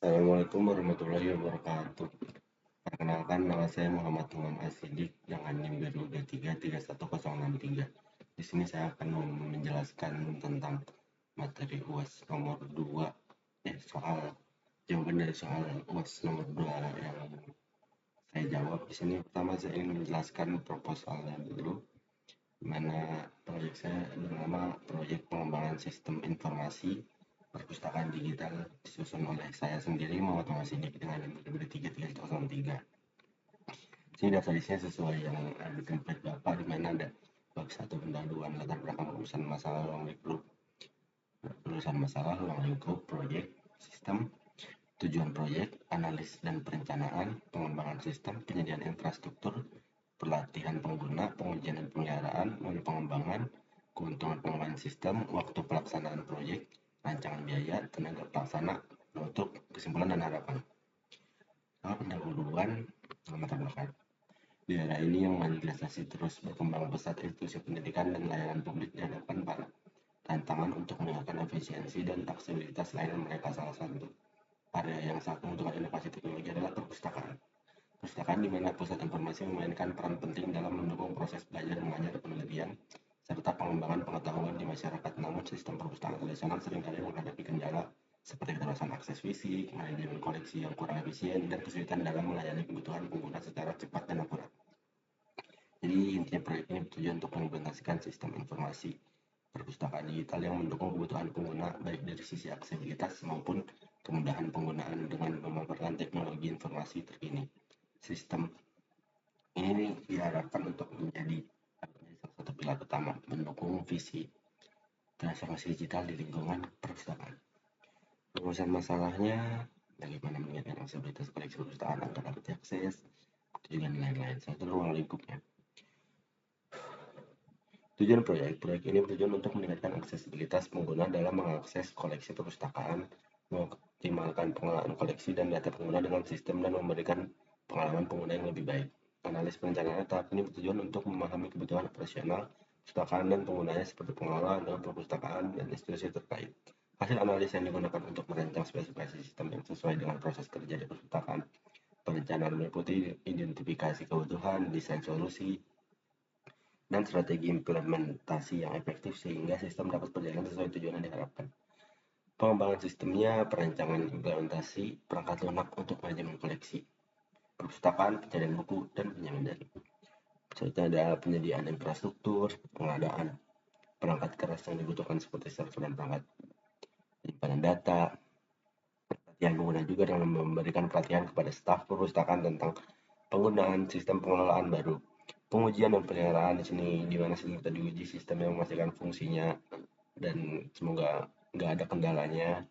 Assalamualaikum warahmatullahi wabarakatuh. Perkenalkan, nama saya Muhammad Umam Asidik dengan NIM biru D3316063. Di sini saya akan menjelaskan tentang materi UAS nomor 2, jawaban dari soal UAS nomor 2 yang saya jawab. Di sini pertama saya ingin menjelaskan proposalnya dulu, di mana proyek saya bernama Proyek Pengembangan Sistem Informasi Perpustakaan Digital, disusun oleh saya sendiri Muhammad Masidik dengan NIM 33103. Sini daftar isinya sesuai yang di template Bapak, di mana ada bab 1 pendahuluan latar belakang urusan masalah ruang lingkup proyek sistem, tujuan proyek, analis dan perencanaan, pengembangan sistem, penyediaan infrastruktur, pelatihan pengguna, pengujian dan pemeliharaan, modul pengembangan, keuntungan pengembangan sistem, waktu pelaksanaan proyek, rancangan biaya, tenaga pelaksana, penutup, kesimpulan dan harapan. Pendahuluan latar belakang. Di era ini yang digitalisasi terus berkembang pesat, institusi pendidikan dan layanan publik dihadapkan pada tantangan untuk meningkatkan efisiensi dan aksesibilitas layanan mereka. Salah satu area yang sangat membutuhkan inovasi teknologi adalah perpustakaan. Perpustakaan di mana pusat informasi memainkan peran penting dalam mendukung proses belajar mengajar, penelitian, serta pengembangan pengetahuan di masyarakat. Namun sistem perpustakaan tradisional seringkali menghadapi kendala seperti keterbatasan akses fisik, manajemen koleksi yang kurang efisien, dan kesulitan dalam melayani kebutuhan pengguna secara cepat dan akurat. Jadi intinya proyek ini bertujuan untuk mengimplementasikan sistem informasi perpustakaan digital yang mendukung kebutuhan pengguna baik dari sisi aksesibilitas maupun kemudahan penggunaan dengan memanfaatkan teknologi informasi terkini. Sistem ini diharapkan untuk menjadi salah satu pilar utama mendukung visi transformasi digital di lingkungan perpustakaan. Rumusan masalahnya, bagaimana meningkatkan aksesibilitas koleksi perpustakaan agar dapat diakses, dan lain-lain. Satu, ruang lingkupnya. Tujuan proyek ini bertujuan untuk meningkatkan aksesibilitas pengguna dalam mengakses koleksi perpustakaan, mengoptimalkan pengelolaan koleksi dan data pengguna dengan sistem, dan memberikan pengalaman pengguna yang lebih baik. Analis perencanaan tahap ini bertujuan untuk memahami kebutuhan operasional perpustakaan dan penggunanya seperti pengelola dan perpustakaan dan institusi terkait. Hasil analis yang digunakan untuk merancang spesifikasi sistem yang sesuai dengan proses kerja di perpustakaan. Perencanaan meliputi identifikasi kebutuhan, desain solusi, dan strategi implementasi yang efektif sehingga sistem dapat berjalan sesuai tujuan yang diharapkan. Pengembangan sistemnya, perancangan implementasi perangkat lunak untuk manajemen koleksi, perpustakaan, pencarian buku, dan pinjaman daring. Serta ada penyediaan infrastruktur, pengadaan perangkat keras yang dibutuhkan seperti server dan perangkat penyimpanan data. Pelatihan pengguna juga dengan memberikan pelatihan kepada staf perpustakaan tentang penggunaan sistem pengelolaan baru. Pengujian dan pemeliharaan di sini di mana kita diuji sistem yang memastikan fungsinya dan semoga nggak ada kendalanya,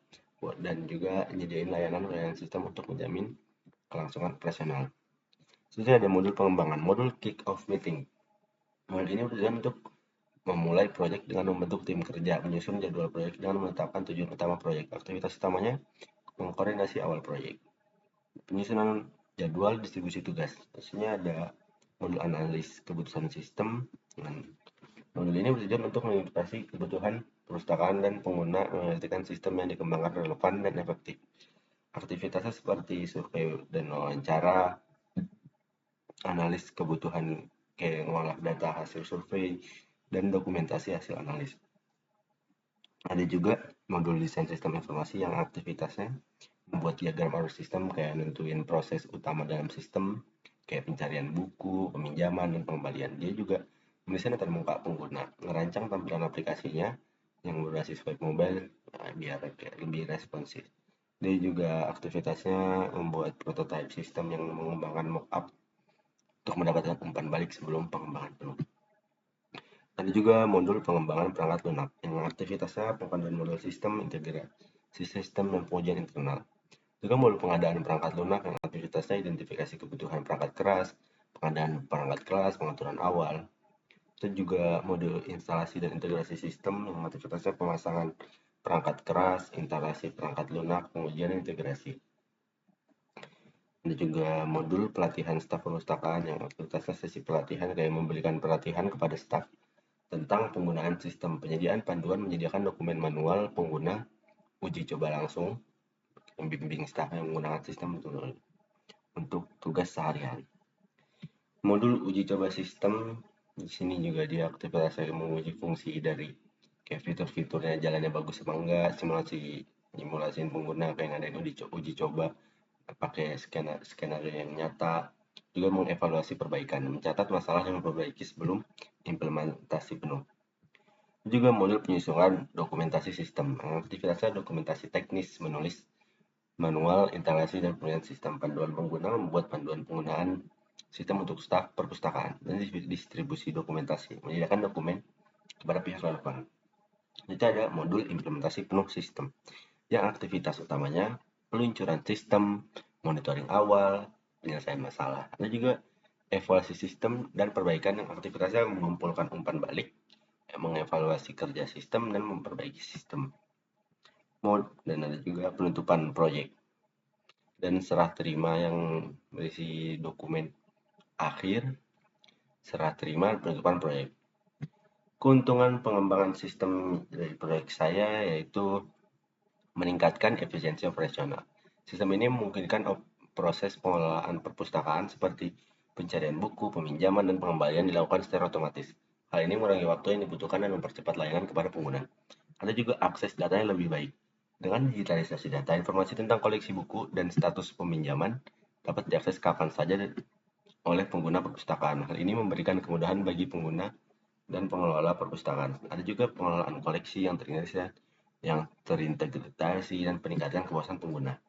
dan juga nyediain layanan sistem untuk menjamin kelangsungan operasional. Selanjutnya ada modul pengembangan, modul kick off meeting. Modul ini bertujuan untuk memulai proyek dengan membentuk tim kerja, menyusun jadwal proyek dengan menetapkan tujuan utama proyek. Aktivitas utamanya mengkoordinasi awal proyek, penyusunan jadwal, distribusi tugas. Maksudnya ada modul analis kebutuhan sistem. Modul ini bertujuan untuk mengidentifikasi kebutuhan perpustakaan dan pengguna, memastikan sistem yang dikembangkan relevan dan efektif. Aktivitasnya seperti survei dan wawancara, analis kebutuhan kayak mengolah data hasil survei, dan dokumentasi hasil analis. Ada juga modul desain sistem informasi yang aktivitasnya membuat diagram arus sistem, kayak nentuin proses utama dalam sistem, kayak pencarian buku, peminjaman, dan pengembalian. Dia juga mendesain latar muka pengguna, merancang tampilan aplikasinya yang berbasis web mobile biar lebih responsif. Dia juga aktivitasnya membuat prototype sistem yang mengembangkan mockup untuk mendapatkan umpan balik sebelum pengembangan penuh. Ada juga modul pengembangan perangkat lunak yang aktivitasnya pengadaan model sistem, integrasi sistem, dan pengujian internal. Juga modul pengadaan perangkat lunak yang aktivitasnya identifikasi kebutuhan perangkat keras, pengadaan perangkat kelas, pengaturan awal. Itu juga modul instalasi dan integrasi sistem yang aktivitasnya pemasangan perangkat keras, instalasi perangkat lunak, pengujian, dan integrasi. Ada juga modul pelatihan staf perpustakaan yang aktivitasnya sesi pelatihan kayak memberikan pelatihan kepada staf tentang penggunaan sistem, penyediaan panduan, menyediakan dokumen manual pengguna, uji coba langsung, membimbing staf yang menggunakan sistem untuk tugas sehari-hari. Modul uji coba sistem di sini juga dia aktivitas saya menguji fungsi dari kayak fitur-fiturnya jalannya bagus apa enggak, simulasiin pengguna kayak ngadain uji coba pakai skenario yang nyata, juga mengevaluasi perbaikan, mencatat masalah dan memperbaiki sebelum implementasi penuh. Juga modul penyusunan dokumentasi sistem, aktivitasnya dokumentasi teknis, menulis manual, instalasi dan penilaian sistem, panduan pengguna, membuat panduan penggunaan sistem untuk staf perpustakaan, dan distribusi dokumentasi, menyediakan dokumen kepada pihak relevan. Itu ada modul implementasi penuh sistem, yang aktivitas utamanya peluncuran sistem, monitoring awal, penyelesaian masalah. Ada juga evaluasi sistem dan perbaikan yang aktivitasnya mengumpulkan umpan balik, mengevaluasi kerja sistem dan memperbaiki sistem. Dan ada juga penutupan proyek dan serah terima yang berisi dokumen akhir, serah terima, penutupan proyek. Keuntungan pengembangan sistem dari proyek saya yaitu meningkatkan efisiensi operasional. Sistem ini memungkinkan proses pengelolaan perpustakaan seperti pencarian buku, peminjaman, dan pengembalian dilakukan secara otomatis. Hal ini mengurangi waktu yang dibutuhkan dan mempercepat layanan kepada pengguna. Ada juga akses data yang lebih baik. Dengan digitalisasi data, informasi tentang koleksi buku dan status peminjaman dapat diakses kapan saja oleh pengguna perpustakaan. Hal ini memberikan kemudahan bagi pengguna dan pengelola perpustakaan. Ada juga pengelolaan koleksi yang terintegrasi dan peningkatan kepuasan pengguna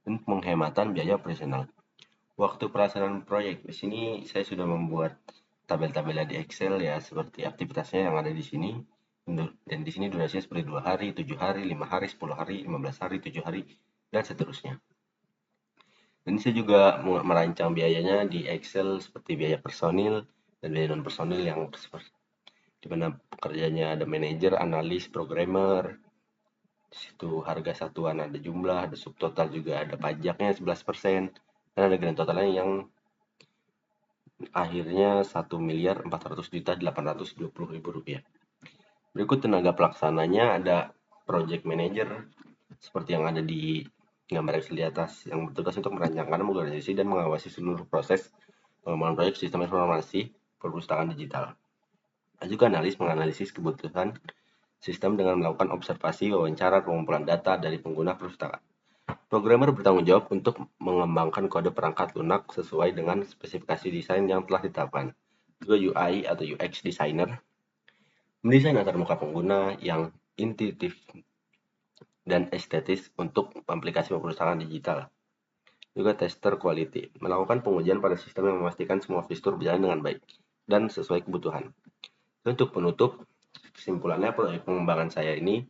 dan penghematan biaya operasional. Waktu pelaksanaan proyek di sini saya sudah membuat tabel-tabel di Excel ya, seperti aktivitasnya yang ada di sini, dan di sini durasinya seperti 2 hari, 7 hari, 5 hari, 10 hari, 15 hari, 7 hari, dan seterusnya. Dan saya juga merancang biayanya di Excel seperti biaya personil dan biaya non personil yang seperti di mana pekerjanya ada manajer, analis, programmer. Di situ harga satuan ada jumlah, ada subtotal juga ada pajaknya 11%, dan ada grand totalnya yang akhirnya 1.400.820.000 rupiah. Berikut tenaga pelaksananya ada project manager seperti yang ada di gambar di atas yang bertugas untuk merancangkan, mengorganisasi dan mengawasi seluruh proses pengembangan proyek sistem informasi perpustakaan digital. Ada juga analis menganalisis kebutuhan sistem dengan melakukan observasi, wawancara, pengumpulan data dari pengguna perpustakaan. Programmer bertanggung jawab untuk mengembangkan kode perangkat lunak sesuai dengan spesifikasi desain yang telah ditetapkan. Juga UI atau UX designer mendesain latar muka pengguna yang intuitif dan estetis untuk aplikasi perpustakaan digital. Juga tester quality, melakukan pengujian pada sistem yang memastikan semua fitur berjalan dengan baik dan sesuai kebutuhan. Untuk penutup, kesimpulannya proyek pengembangan saya ini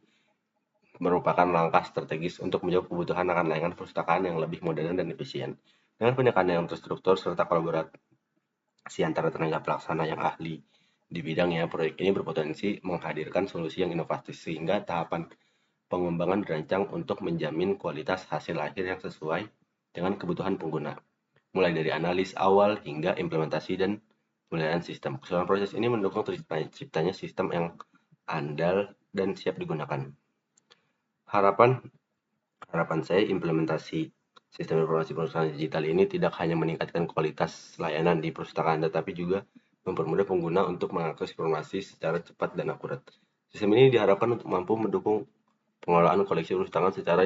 merupakan langkah strategis untuk menjawab kebutuhan akan layanan perpustakaan yang lebih modern dan efisien. Dengan pendekatan yang terstruktur serta kolaborasi antara tenaga pelaksana yang ahli di bidangnya, proyek ini berpotensi menghadirkan solusi yang inovatif sehingga tahapan pengembangan dirancang untuk menjamin kualitas hasil akhir yang sesuai dengan kebutuhan pengguna, mulai dari analis awal hingga implementasi dan penilaian sistem. Keseluruhan proses ini mendukung terciptanya sistem yang andal dan siap digunakan. Harapan saya implementasi sistem informasi perpustakaan digital ini tidak hanya meningkatkan kualitas layanan di perpustakaan, tetapi juga mempermudah pengguna untuk mengakses informasi secara cepat dan akurat. Sistem ini diharapkan untuk mampu mendukung pengelolaan koleksi perpustakaan secara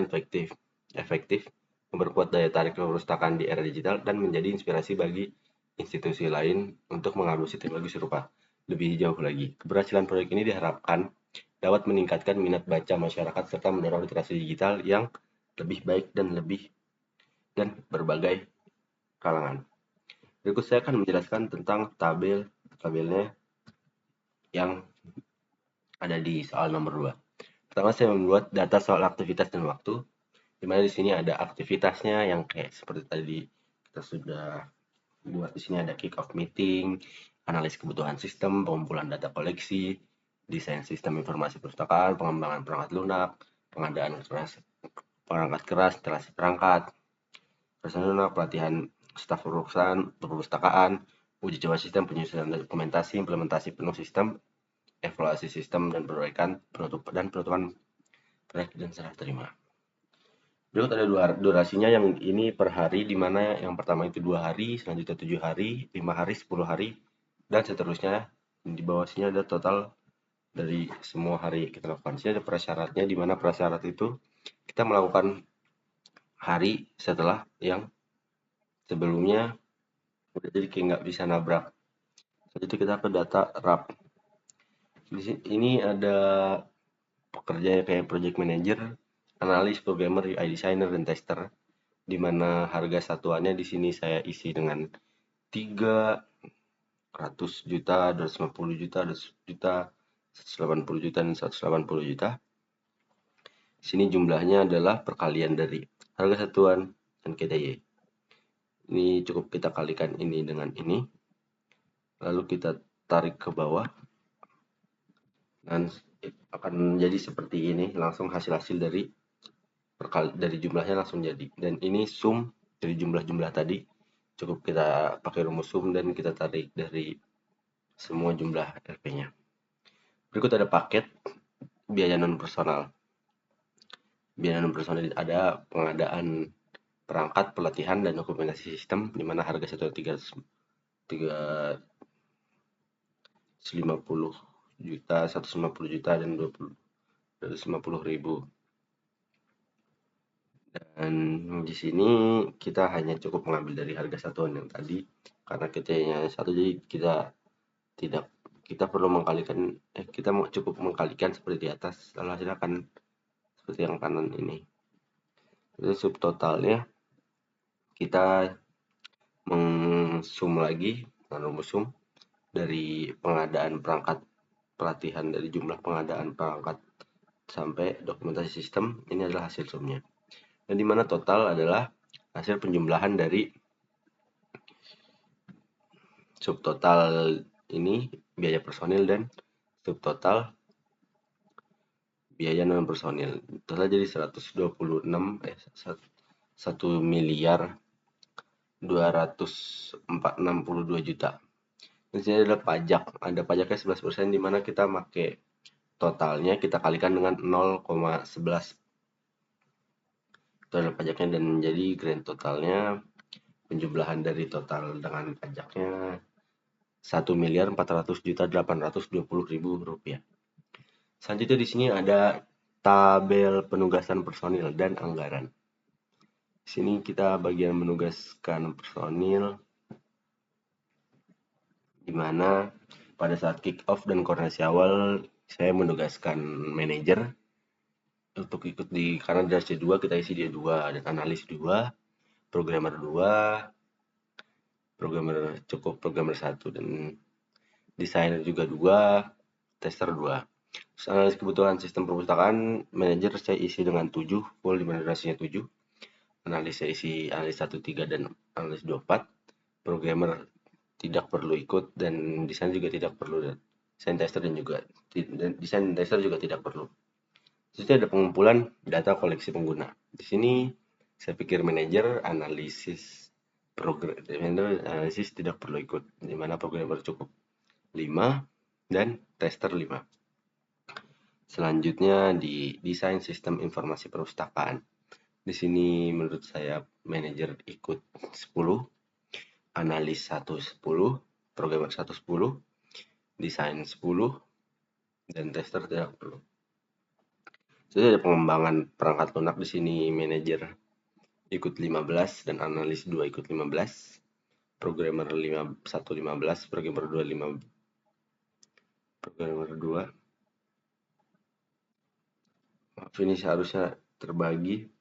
efektif, memperkuat daya tarik perpustakaan di era digital, dan menjadi inspirasi bagi institusi lain untuk mengadopsi teknologi serupa. Lebih jauh lagi, keberhasilan proyek ini diharapkan dapat meningkatkan minat baca masyarakat serta mendorong literasi digital yang lebih baik dan berbagai kalangan. Berikut saya akan menjelaskan tentang tabelnya yang ada di soal nomor 2. Pertama, saya membuat data soal aktivitas dan waktu, di mana di sini ada aktivitasnya yang kayak seperti tadi kita sudah buat. Di sini ada kick off meeting, analis kebutuhan sistem, pengumpulan data koleksi, desain sistem informasi perpustakaan, pengembangan perangkat lunak, pengadaan perangkat keras, instalasi perangkat, lunak, pelatihan staf perpustakaan, uji coba sistem, penyusunan dokumentasi, implementasi penuh sistem, evaluasi sistem dan perbaikan, penutupan proyek dan serah terima. Berikut ada durasinya, yang ini per hari, di mana yang pertama itu 2 hari, selanjutnya 7 hari, 5 hari, 10 hari, dan seterusnya. Di bawah sini ada total dari semua hari kita lakukan. Sini ada prasyaratnya, di mana prasyarat itu kita melakukan hari setelah yang sebelumnya, jadi kayak nggak bisa nabrak. Selanjutnya kita ke data RAP. Ini ada pekerja kayak project manager, analis, programmer, UI designer, dan tester, di mana harga satuannya di sini saya isi dengan 300 juta, 250 juta, 200 juta, 180 juta, dan 180 juta. Sini jumlahnya adalah perkalian dari harga satuan dan KDY. Ini cukup kita kalikan ini dengan ini, lalu kita tarik ke bawah, dan akan menjadi seperti ini. Langsung hasil-hasil dari jumlahnya langsung jadi. Dan ini sum dari jumlah-jumlah tadi, cukup kita pakai rumus sum dan kita tarik dari semua jumlah RP-nya. Berikut ada paket biaya non personal. Biaya non personal ada pengadaan perangkat, pelatihan, dan dokumentasi sistem, di mana harga satu 350 juta, 150 juta, dan 250.000. Dan di sini kita hanya cukup mengambil dari harga satuan yang tadi, karena kita hanya satu, jadi kita perlu mengkalikan, kita cukup mengkalikan seperti di atas, lalu hasilnya akan seperti yang kanan ini. Terus subtotalnya kita mengsum lagi dengan rumus sum dari pengadaan perangkat, pelatihan, dari jumlah pengadaan perangkat sampai dokumentasi sistem. Ini adalah hasil sumnya, dan dimana total adalah hasil penjumlahan dari subtotal ini biaya personil dan subtotal biaya non personil. Total jadi 1 miliar 262 juta. Di sini adalah pajak. Ada pajaknya 11%, di mana kita pakai totalnya kita kalikan dengan 0,11. Itu adalah pajaknya, dan menjadi grand totalnya penjumlahan dari total dengan pajaknya 1.400.820.000 rupiah. Selanjutnya di sini ada tabel penugasan personil dan anggaran. Di sini kita bagian menugaskan personil, di mana pada saat kick off dan koordinasi awal saya menugaskan manajer untuk ikut di, karena dari C2 kita isi dia 2, dan analis 2, programmer 2, programmer 1, dan desainer juga 2, tester 2. Terus analis kebutuhan sistem perpustakaan, manajer saya isi dengan 7, full, di mana durasinya 7. Analis saya isi analis 1, 3, dan analis 2, 4. Programmer tidak perlu ikut, dan desain juga tidak perlu, dan desain tester juga tidak perlu. Terus ada pengumpulan data koleksi pengguna. Di sini saya pikir manajer, analisis tidak perlu ikut, di mana programmer cukup 5 dan tester 5. Selanjutnya di desain sistem informasi perpustakaan. Di sini menurut saya manajer ikut 10, analis 1 10, programmer 1 10, desain 10, dan tester tidak perlu. Jadi ada pengembangan perangkat lunak. Di sini manajer ikut 15 dan analis 2 ikut 15. Programmer 1 15, programmer 2 5. Programmer 2. Maaf, ini seharusnya terbagi.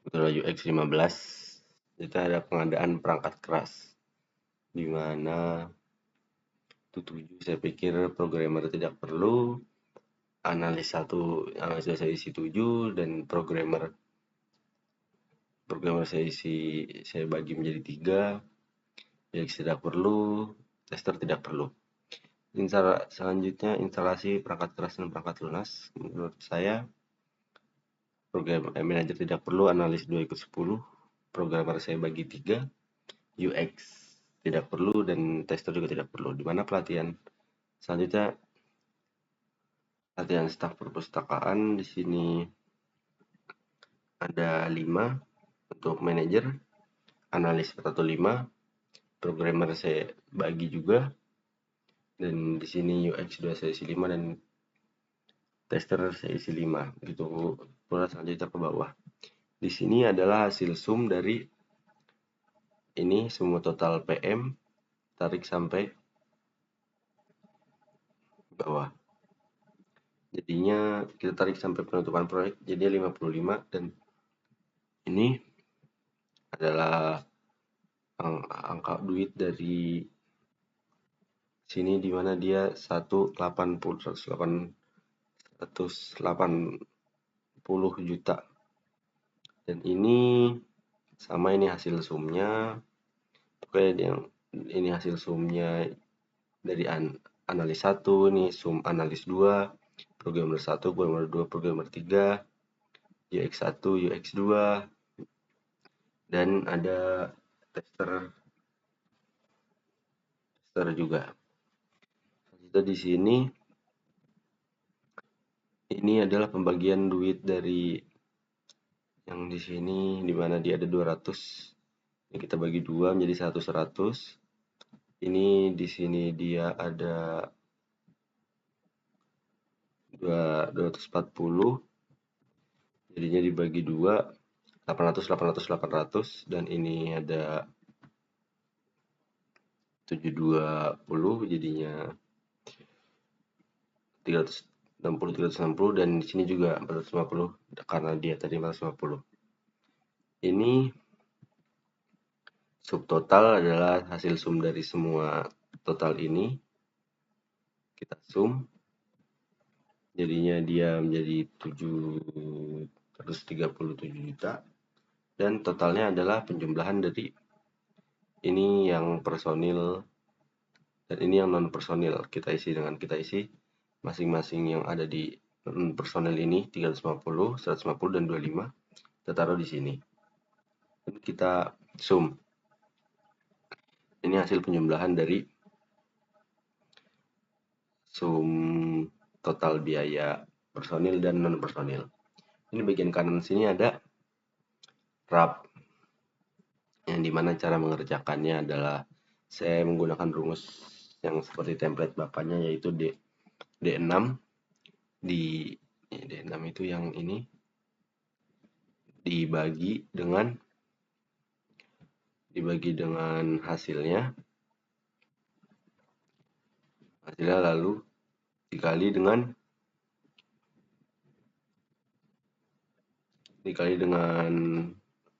Betul, UX 15. Kita ada pengadaan perangkat keras, di mana itu 7, saya pikir programmer tidak perlu, analis 1, analis saya isi 7, dan programmer saya bagi menjadi 3, UX tidak perlu, tester tidak perlu. Selanjutnya instalasi perangkat keras dan perangkat lunas. Menurut saya manajer tidak perlu, analis 2 ikut 10, programmer saya bagi 3, UX tidak perlu, dan tester juga tidak perlu. Di mana pelatihan selanjutnya latihan staf perpustakaan. Di sini ada 5 untuk manajer, analis 415, programmer saya bagi juga, dan di sini UX 2 saya isi 5 dan tester saya isi 5. Begitu pula selanjutnya ke bawah. Di sini adalah hasil sum dari ini semua total PM tarik sampai bawah. Jadinya kita tarik sampai penutupan proyek jadi 55, dan ini adalah angka duit dari sini dimana dia 180 juta, dan ini sama, ini hasil sumnya. Oke, yang ini hasil sumnya dari analis 1, ini sum analis 2, programmer 1, programmer 2, programmer 3, UX 1, UX 2, dan ada tester juga. Kita di sini ini adalah pembagian duit dari yang di sini dimana dia ada 200. Ini kita bagi 2 menjadi 100. Ini di sini dia ada 240. Jadinya dibagi 2 800, dan ini ada 720, jadinya 360, dan di sini juga 450 karena dia tadi 450. Ini subtotal adalah hasil sum dari semua total ini. Kita sum, jadinya dia menjadi 737 juta, dan totalnya adalah penjumlahan dari ini yang personil dan ini yang non personil. Kita isi masing-masing yang ada di personil ini 350, 150, dan 25. Kita taruh di sini. Kita sum. Ini hasil penjumlahan dari sum total biaya personil dan non personil. Ini bagian kanan sini ada RAP, yang dimana cara mengerjakannya adalah saya menggunakan rumus yang seperti template bapaknya, yaitu D6. Di D6 itu yang ini dibagi dengan hasilnya lalu dikali dengan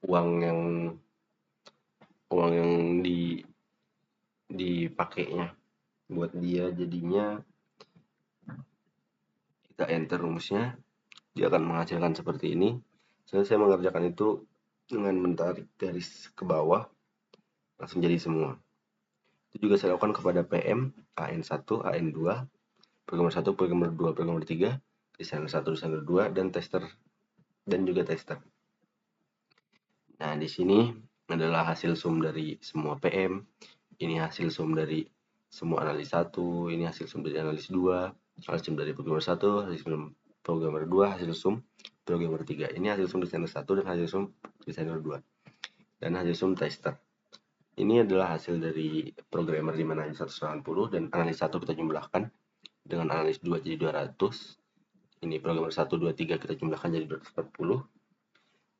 uang yang dipakainya buat dia. Jadinya kita enter rumusnya, dia akan menghasilkan seperti ini. Saya mengerjakan itu dengan menarik garis ke bawah, langsung jadi semua. Itu juga saya lakukan kepada PM, AN1, AN2, programmer 1, programmer 2, programmer 3, desainer 1, desainer 2, dan tester, dan juga tester. Nah, di sini adalah hasil sum dari semua PM, ini hasil sum dari semua analis 1, ini hasil sum dari analis 2, hasil sum dari programmer 1, hasil sum programmer 2, hasil sum programmer 3. Ini hasil sum desainer 1 dan hasil sum desainer 2. Dan hasil sum tester. Ini adalah hasil dari programmer di mana 190, dan analis 1 kita jumlahkan dengan analis 2 jadi 200. Ini programmer 1, 2, 3 kita jumlahkan jadi 240.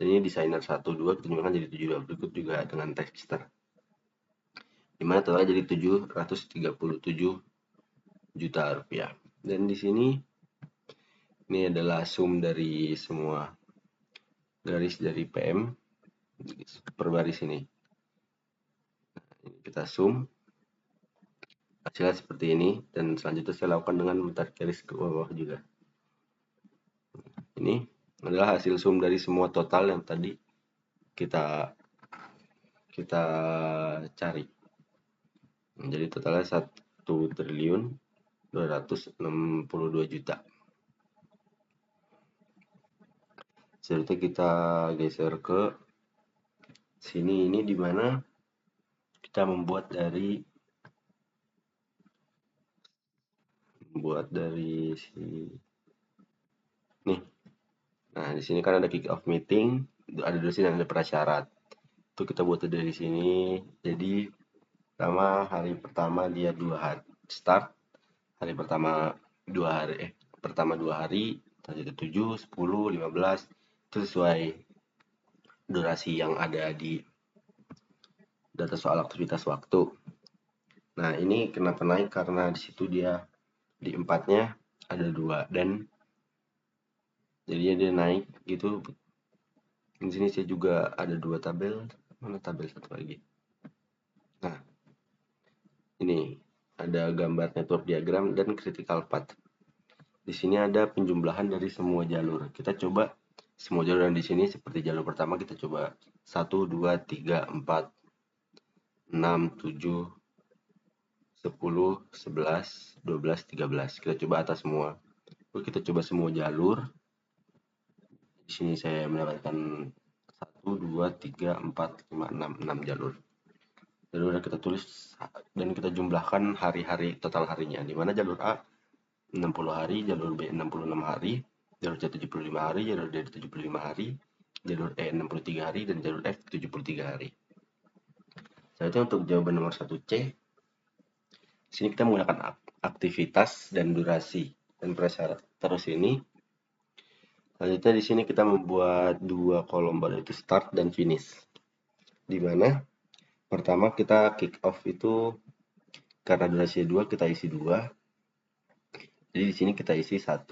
Dan ini desainer 1, 2 kita jumlahkan jadi 72. Berikut juga dengan tester, dimana totalnya jadi 737 juta rupiah. Dan di sini ini adalah sum dari semua garis dari PM per baris ini. Kita sum, hasilnya seperti ini, dan selanjutnya saya lakukan dengan menarik garis ke bawah juga. Ini adalah hasil sum dari semua total yang tadi kita cari. Jadi totalnya 1.262 juta. Selanjutnya kita geser ke sini, ini dimana kita membuat dari Nah, di sini kan ada kick off meeting, ada durasi dan ada prasyarat. Itu kita buat dari sini. Jadi hari pertama dia 2 hari start, hari pertama 2 hari, selanjutnya 7, 10, 15, itu sesuai durasi yang ada di data soal aktivitas waktu. Nah, ini kenapa naik karena di situ dia di 4-nya ada 2 dan jadinya dia naik gitu. Di sini saya juga ada 2 tabel, mana tabel satu lagi. Nah, ini ada gambar network diagram dan critical path. Di sini ada penjumlahan dari semua jalur. Kita coba semua jalur yang di sini seperti jalur pertama kita coba 1, 2, 3, 4, 6, 7, 10, 11, 12, 13. Kita coba atas semua. Lalu kita coba semua jalur. Di sini saya mendapatkan 1, 2, 3, 4, 5, 6 jalur. Jalur yang kita tulis dan kita jumlahkan hari-hari total harinya. Di mana jalur A 60 hari, jalur B 66 hari, jalur C 75 hari, jalur D 75 hari, jalur E 63 hari, dan jalur F 73 hari. Selanjutnya untuk jawaban nomor 1C, di sini kita menggunakan aktivitas dan durasi dan prasyarat. Terus ini, selanjutnya di sini kita membuat 2 kolom baru, itu start dan finish. Di mana pertama kita kick off itu karena durasi 2 kita isi 2. Jadi di sini kita isi 1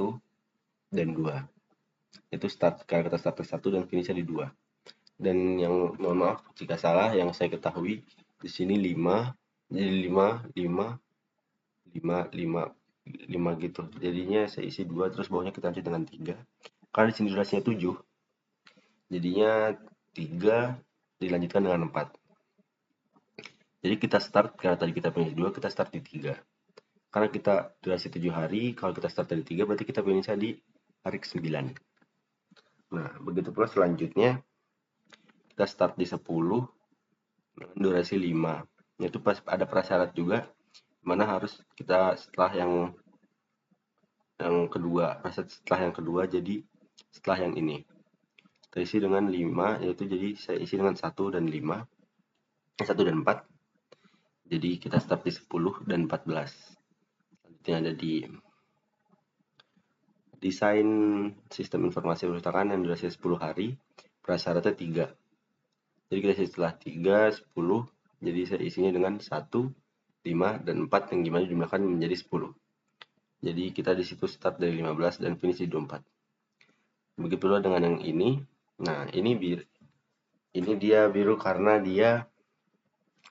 dan 2. Itu start karena kita start 1 dan finishnya di 2. Dan yang mohon maaf jika salah, yang saya ketahui di sini 5, jadi 5 gitu. Jadinya saya isi 2 terus bawahnya kita lanjut dengan 3. Karena di sini durasinya 7. Jadinya 3 dilanjutkan dengan 4. Jadi kita start karena tadi kita finish 2, kita start di 3. Karena kita durasi 7 hari, kalau kita start dari 3 berarti kita finish di hari ke-9. Nah, begitu pula selanjutnya kita start di 10 dengan durasi 5. Itu pas ada prasyarat juga mana harus kita setelah yang kedua, setelah yang kedua jadi setelah yang ini. Kita isi dengan 5, yaitu jadi saya isi dengan 1 dan 5. 1 dan 4. Jadi kita start di 10 dan 14. Selanjutnya ada di desain sistem informasi perpustakaan yang durasi 10 hari, prasyaratnya 3. Jadi kita isi setelah 3, 10, jadi saya isinya dengan 1, 5, dan 4 yang gimana jumlahkan menjadi 10. Jadi kita di situ start dari 15 dan finish di 24. Begitu pula dengan yang ini. Nah, ini dia biru karena dia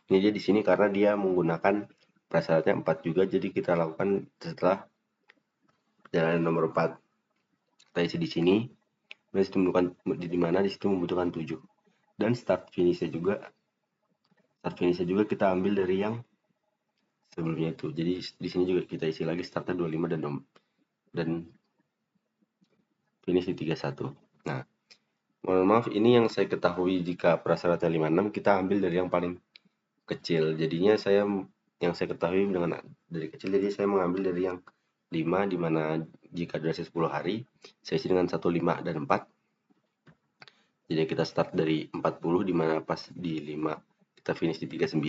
di sini karena dia menggunakan prasyaratnya 4 juga, jadi kita lakukan setelah perjalanan nomor 4. Kita isi di sini. Di mana di situ membutuhkan 7. Dan start finishnya juga kita ambil dari yang sebelumnya itu. Jadi di sini juga kita isi lagi startnya 25 dan finish di 31. Nah, mohon maaf ini yang saya ketahui jika prasyaratnya 56 kita ambil dari yang paling kecil. Jadinya yang saya ketahui dari kecil, jadi saya mengambil dari yang 5 di mana jika durasi 10 hari saya isi dengan 1, 5 dan 4. Jadi kita start dari 40 di mana pas di 5 kita finish di 39.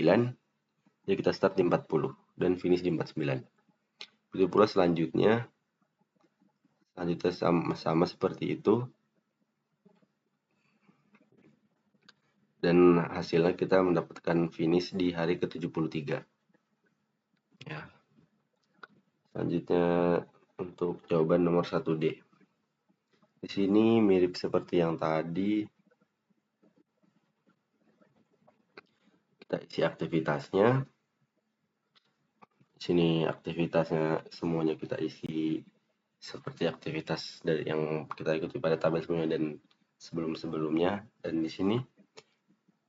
Jadi kita start di 40 dan finish di 49. Begitu pula selanjutnya sama seperti itu. Dan hasilnya kita mendapatkan finish di hari ke-73. Ya. Selanjutnya untuk jawaban nomor 1D. Di sini mirip seperti yang tadi. Kita isi aktivitasnya. Di sini aktivitasnya semuanya kita isi seperti aktivitas dari yang kita ikuti pada tabel sebelumnya dan sebelum-sebelumnya. Dan di sini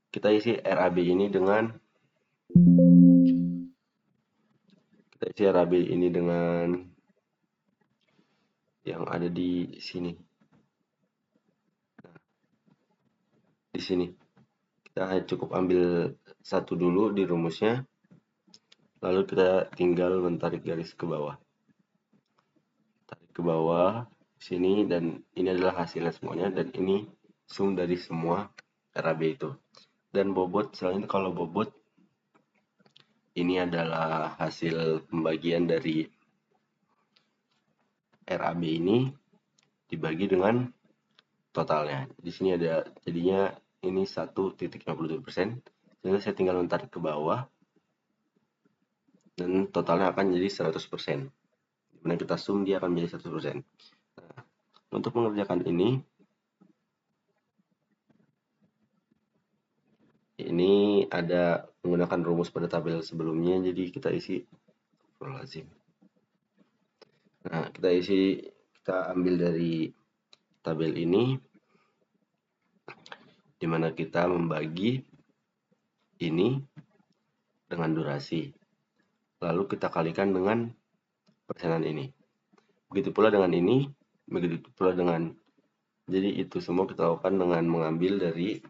kita isi RAB ini dengan yang ada di sini. Nah, di sini kita cukup ambil satu dulu di rumusnya, lalu kita tinggal menarik garis ke bawah. Tarik ke bawah, sini, dan ini adalah hasilnya semuanya, dan ini sum dari semua RAB itu. Dan bobot, selanjutnya kalau bobot ini adalah hasil pembagian dari RAB ini dibagi dengan totalnya. Di sini ada jadinya ini 1,57%. Jadi saya tinggal menarik ke bawah dan totalnya akan jadi 100%. Dimana kita sum dia akan menjadi 100%. Nah, untuk mengerjakan ini ada menggunakan rumus pada tabel sebelumnya, jadi kita isi lazim. Nah, kita ambil dari tabel ini, dimana kita membagi ini dengan durasi, lalu kita kalikan dengan persenan ini. Begitu pula dengan ini, begitu pula dengan, jadi itu semua kita lakukan dengan mengambil dari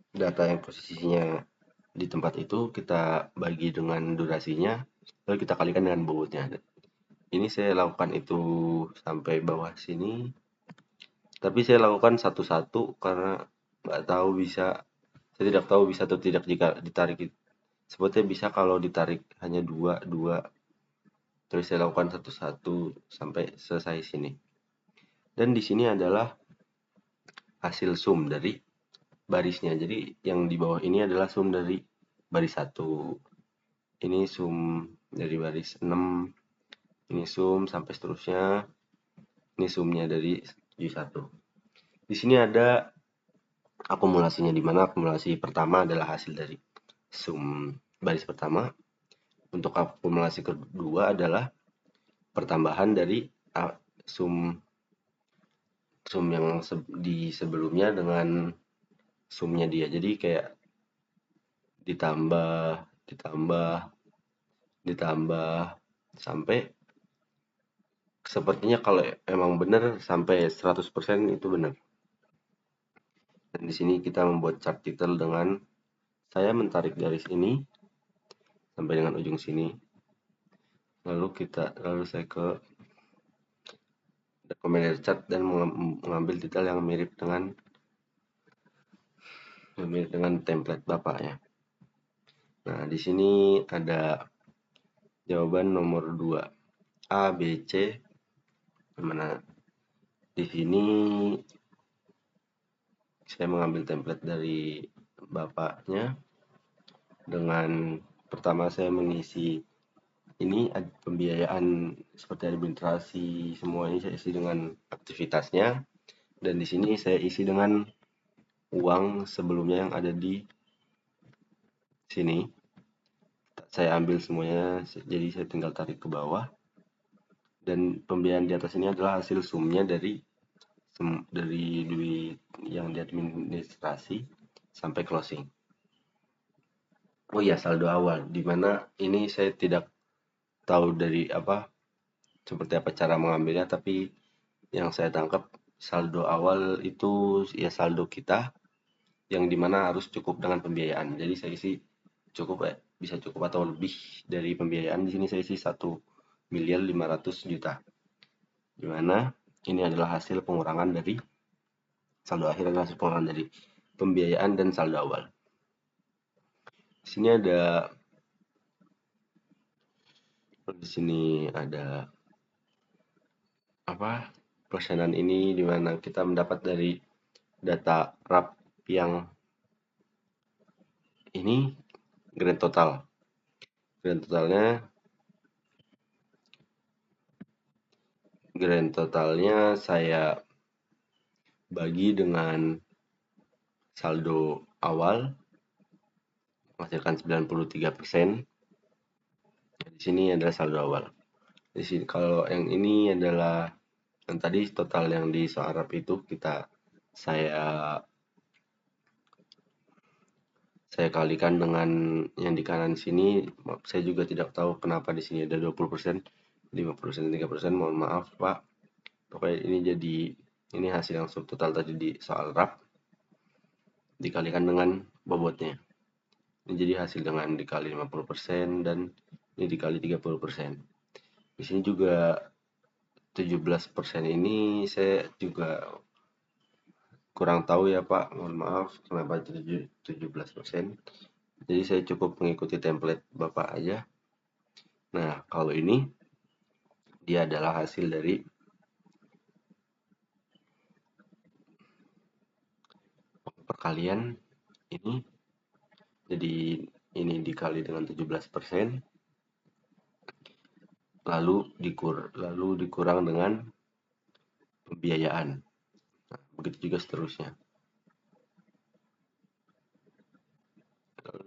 data yang posisinya di tempat itu, kita bagi dengan durasinya, lalu kita kalikan dengan bobotnya. Ini saya lakukan itu sampai bawah sini, tapi saya lakukan satu-satu karena nggak tahu bisa, saya tidak tahu bisa atau tidak jika ditarik. Sebetulnya bisa kalau ditarik hanya dua, terus saya lakukan satu-satu sampai selesai sini. Dan di sini adalah hasil sum dari barisnya. Jadi yang di bawah ini adalah sum dari baris 1. Ini sum dari baris 6. Ini sum sampai seterusnya. Ini sumnya dari 1. Di sini ada akumulasinya, di mana akumulasi pertama adalah hasil dari sum baris pertama. Untuk akumulasi kedua adalah pertambahan dari sum yang di sebelumnya dengan sumnya dia. Jadi kayak ditambah sampai sepertinya kalau emang benar sampai 100% itu benar. Dan di sini kita membuat chart title dengan saya mentarik garis ini sampai dengan ujung sini. Lalu saya ke recommended chart dan mengambil detail yang mirip dengan template Bapak ya. Nah, di sini ada jawaban nomor 2. A, B, C. Dimana di sini saya mengambil template dari Bapaknya. Dengan pertama saya mengisi ini pembiayaan seperti administrasi, semua ini saya isi dengan aktivitasnya, dan di sini saya isi dengan uang sebelumnya yang ada di sini. Saya ambil semuanya, jadi saya tinggal tarik ke bawah, dan pembiayaan di atas ini adalah hasil sumnya dari duit yang di administrasi sampai closing. Oh iya, saldo awal, dimana ini saya tidak tahu dari seperti apa cara mengambilnya, tapi yang saya tangkap saldo awal itu ya saldo kita yang dimana harus cukup dengan pembiayaan. Jadi saya isi cukup bisa cukup atau lebih dari pembiayaan. Di sini saya isi 1.500.000.000, dimana ini adalah hasil pengurangan dari saldo akhir, adalah hasil pengurangan dari pembiayaan dan saldo awal. Di sini ada persenan ini, dimana kita mendapat dari data RAB yang ini grand totalnya saya bagi dengan saldo awal menghasilkan 93%. Di sini adalah saldo awal. Di sini kalau yang ini adalah yang tadi total yang di soal RAB itu saya kalikan dengan yang di kanan sini. Saya juga tidak tahu kenapa di sini ada 20%, 5%, 3%. Mohon maaf Pak. Pokoknya ini hasil yang subtotal tadi di soal RAB dikalikan dengan bobotnya. Ini jadi hasil dengan dikali 50% dan ini dikali 30%. Di sini juga 17% ini saya juga kurang tahu ya Pak, mohon maaf kenapa 17%. Jadi saya cukup mengikuti template Bapak aja. Nah, kalau ini dia adalah hasil dari perkalian ini. Jadi ini dikali dengan 17%, lalu dikurang dengan pembiayaan. Nah, begitu juga seterusnya. Lalu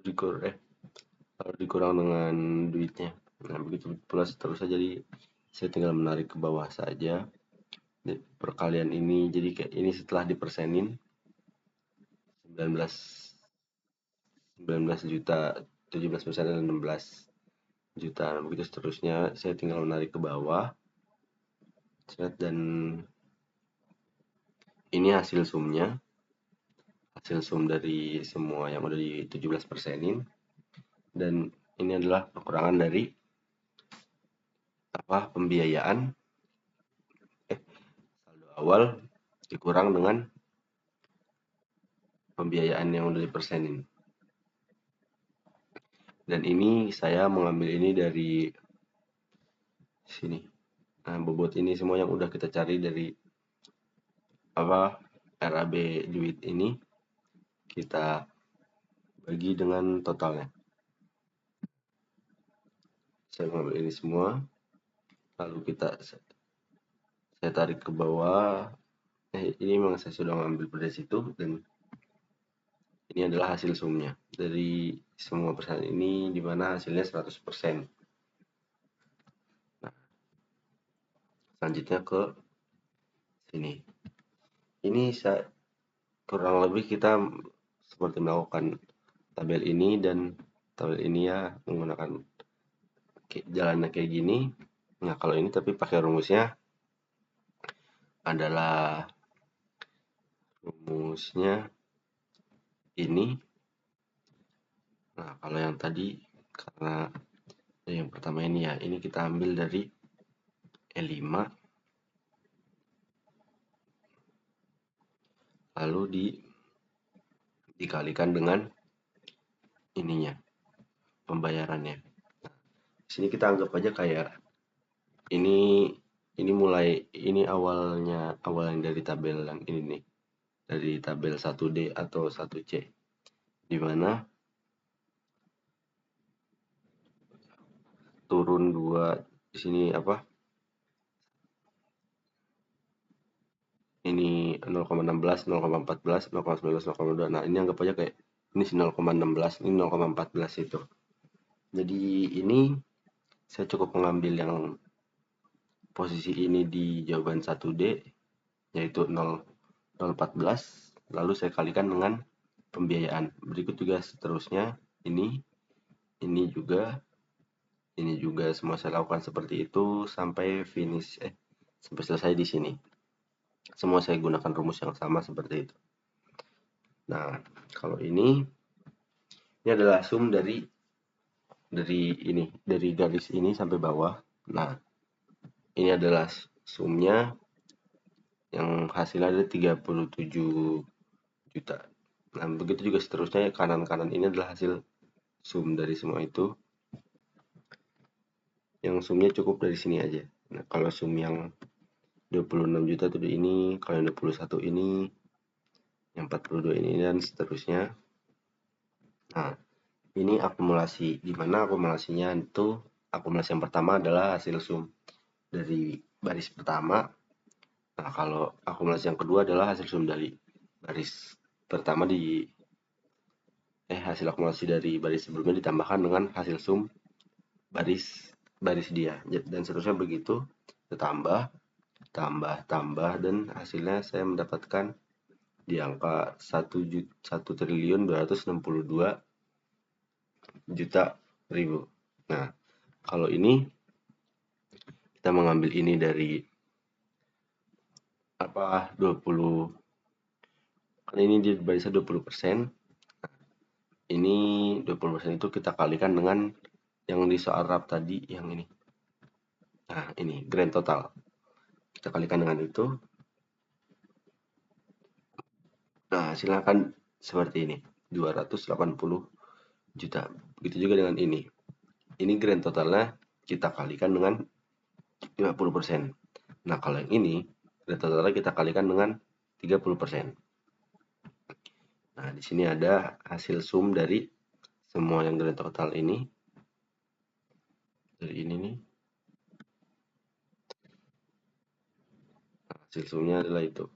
dikurang dengan duitnya. Nah, begitu pula seterusnya. Jadi saya tinggal menarik ke bawah saja. Perkalian ini jadi kayak ini setelah dipersenin 19 juta, 17% dan 16 juta. Begitu seterusnya, saya tinggal menarik ke bawah. Dan ini hasil sumnya. Hasil sum dari semua yang udah di 17%-in. Dan ini adalah kekurangan dari pembiayaan saldo awal dikurang dengan pembiayaan yang udah dipersenin. Dan ini saya mengambil ini dari sini. Nah, bobot ini semua yang udah kita cari dari RAB duit ini kita bagi dengan totalnya. Saya mengambil ini semua, lalu saya tarik ke bawah. Ini memang saya sudah mengambil dari situ, dan ini adalah hasil sumnya dari semua persen ini, dimana hasilnya 100%. Nah, selanjutnya ke sini. Ini kurang lebih kita seperti melakukan tabel ini dan tabel ini ya, menggunakan jalannya kayak gini. Nah, kalau ini tapi pakai rumusnya adalah ini. Nah, kalau yang tadi karena yang pertama ini ya, ini kita ambil dari E5 lalu dikalikan dengan ininya, pembayarannya. Nah, sini kita anggap aja kayak ini awalnya dari tabel yang ini nih, dari tabel 1D atau 1C, di mana turun 2 di sini ini 0,16, 0,14, 0,19, 0,2. Nah, ini anggap aja kayak ini 0,16, ini 0,14 itu. Jadi ini saya cukup mengambil yang posisi ini di jawaban 1D, yaitu 0,14, lalu saya kalikan dengan pembiayaan. Berikut juga seterusnya, ini juga semua saya lakukan seperti itu sampai finish, sampai selesai di sini. Semua saya gunakan rumus yang sama seperti itu. Nah, kalau ini adalah sum dari garis ini sampai bawah. Nah, ini adalah sumnya yang hasilnya ada 37 juta. Nah, begitu juga seterusnya, kanan-kanan ini adalah hasil sum dari semua itu. Yang sumnya cukup dari sini aja. Nah, kalau sum yang 26 juta itu ini, kalau yang 21 ini, yang 42 ini, dan seterusnya. Nah, ini akumulasi, di mana akumulasinya itu, akumulasi yang pertama adalah hasil sum dari baris pertama. Nah, kalau akumulasi yang kedua adalah hasil sum dari baris pertama hasil akumulasi dari baris sebelumnya ditambahkan dengan hasil sum baris dia, dan seterusnya begitu, tambah, dan hasilnya saya mendapatkan di angka 1.262.000.000. Nah, kalau ini kita mengambil ini dari 20, kan ini di barisnya 20%. Ini 20% itu kita kalikan dengan yang di soal RAP tadi, yang ini. Nah, ini grand total. Kita kalikan dengan itu. Nah, hasilnya akan seperti ini, 280 juta. Begitu juga dengan ini. Ini grand totalnya kita kalikan dengan 50%. Nah, kalau yang ini grand totalnya kita kalikan dengan 30%. Nah, di sini ada hasil sum dari semua yang grand total ini. Dari ini nih. Nah, hasil sumnya adalah itu.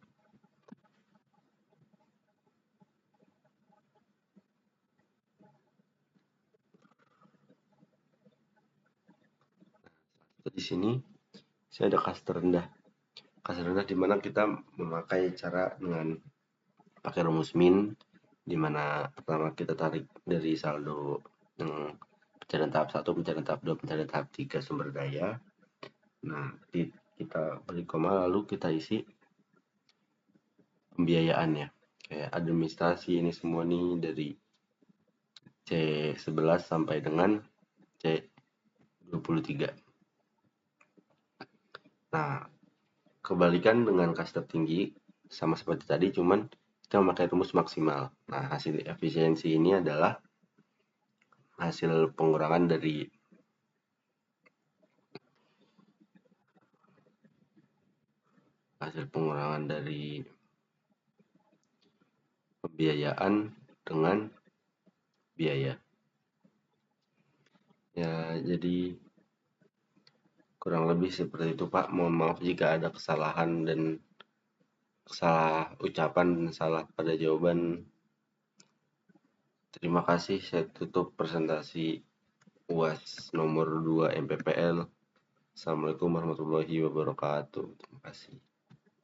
Di sini saya ada kas terendah. Kas terendah di mana kita memakai cara dengan pakai rumus min, di mana pertama kita tarik dari saldo yang pencarian tahap 1, pencarian tahap 2, pencarian tahap 3 sumber daya. Nah, kita beri koma lalu kita isi pembiayaannya. Kayak administrasi ini semua nih dari C11 sampai dengan C23. Nah, kebalikan dengan kas tertinggi sama seperti tadi, cuman kita memakai rumus maksimal. Nah, hasil efisiensi ini adalah hasil pengurangan dari pembiayaan dengan biaya. Ya, jadi kurang lebih seperti itu, Pak. Mohon maaf jika ada kesalahan dan salah ucapan dan salah pada jawaban. Terima kasih. Saya tutup presentasi UAS nomor 2 MPPL. Assalamualaikum warahmatullahi wabarakatuh. Terima kasih.